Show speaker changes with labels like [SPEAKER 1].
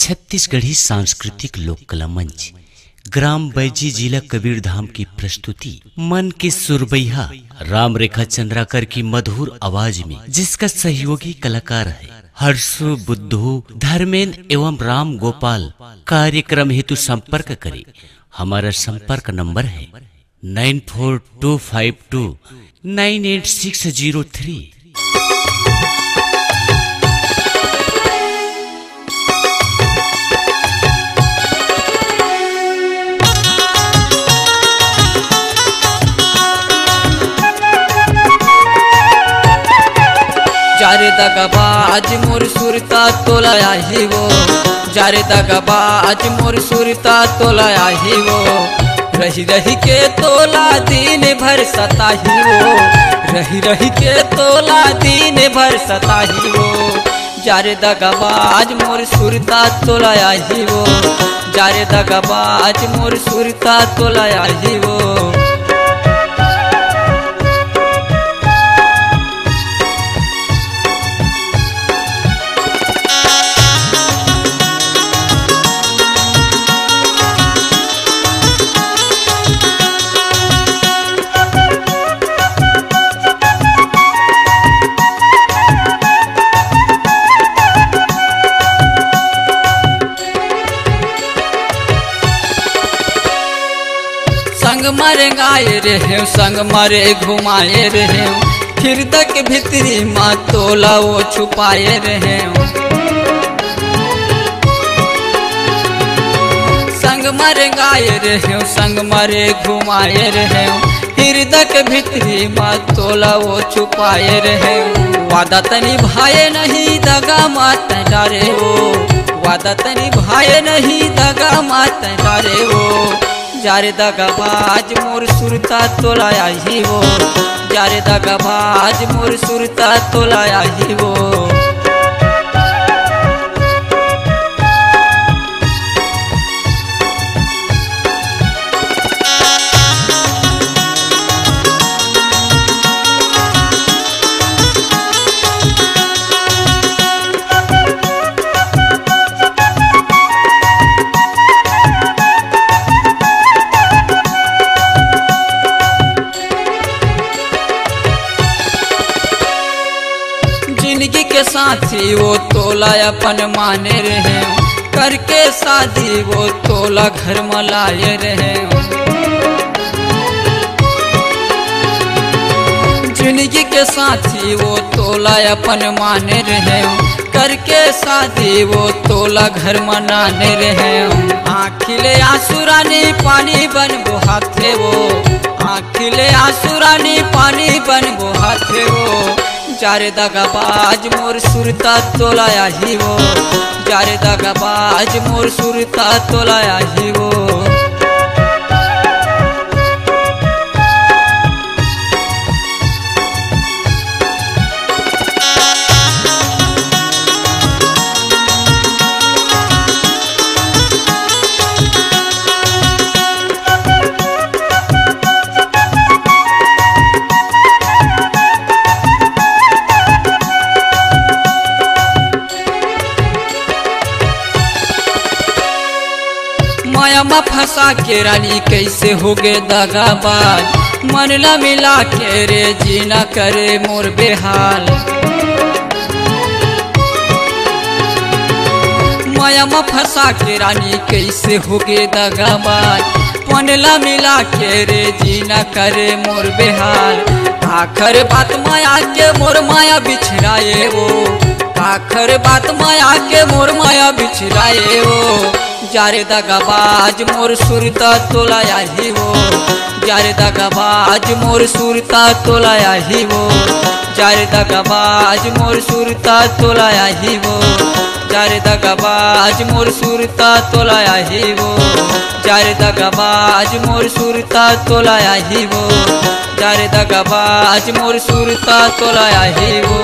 [SPEAKER 1] छत्तीसगढ़ी सांस्कृतिक लोक कला मंच ग्राम बैजी जिला कबीरधाम की प्रस्तुति मन के सुरबैया राम रेखा चंद्राकर की मधुर आवाज में, जिसका सहयोगी कलाकार है हर्षु, बुद्धू, धर्मेंद्र एवं राम गोपाल। कार्यक्रम हेतु संपर्क करें। हमारा संपर्क नंबर है 9425298603।
[SPEAKER 2] जारे दगाबाज मोर सुरता तोला आही वो, जारे दगाबाज मोर सुरता तोला आही वो, रही रही के तोला दिन भर सताही वो, रही रही के तोला दिन भर सताही वो। जारे दगाबाज मोर सुरता तोला आही वो, जारे दगाबाज मोर सुरता तोला आही वो। संग मारे गाए रहे संग मारे घुमाए रहे, हृदय के भीतरी माँ तोला वो छुपाए रहे। संग मारे गाए रहे संग मारे घुमाए रहे, हृदय के भीतरी माँ तोला वो छुपाए रहे। वादा तनी भाई नहीं दगा मात डारे वो, वादा तनी भाई नहीं दगा मात डारे वो। जारे दगाबाज मोर सुरता तोला आही वो, जारे दगाबाज मोर सुरता तोला आही वो। जिंदगी के साथी वो तोला अपन माने रहे, करके शादी वो तोला घर में लाए रहे। जिंदगी के साथी वो तोला अपन माने रहे, करके शादी वो तोला घर में नाने रहे। आँखिले आंसुरानी पानी बन बहाते वो, आँखिले आंसुरानी पानी बन बहाते वो। जारे दगाबाज मोर सुरता तोला आही वो, जारे दगाबाज मोर सुरता तोला आही वो। माया में फंसा के रानी कैसे हो गए दगाबाज, मन ला मिला के रे जीना करे मोर बेहाल। माया में फंसा के रानी कैसे हो गए दगाबाज, मन ला मिला के रे जीना करे मोर बेहाल। आखिर बात माया के मोर माया बिछड़ाए वो, आखिर बात माया के मोर माया बिछड़ाए वो। जारे दगाबाज मोर सुरता तोला आही वो, जारे दगाबाज मोर सुरता तोला आही वो, जारे दगाबाज मोर सुरता तोला आही वो, जारे दगाबाज मोर सुरता तोला आही वो, जारे दगाबाज मोर सुरता तोला आही वो, जारे दगाबाज मोर सुरता तोला आही वो।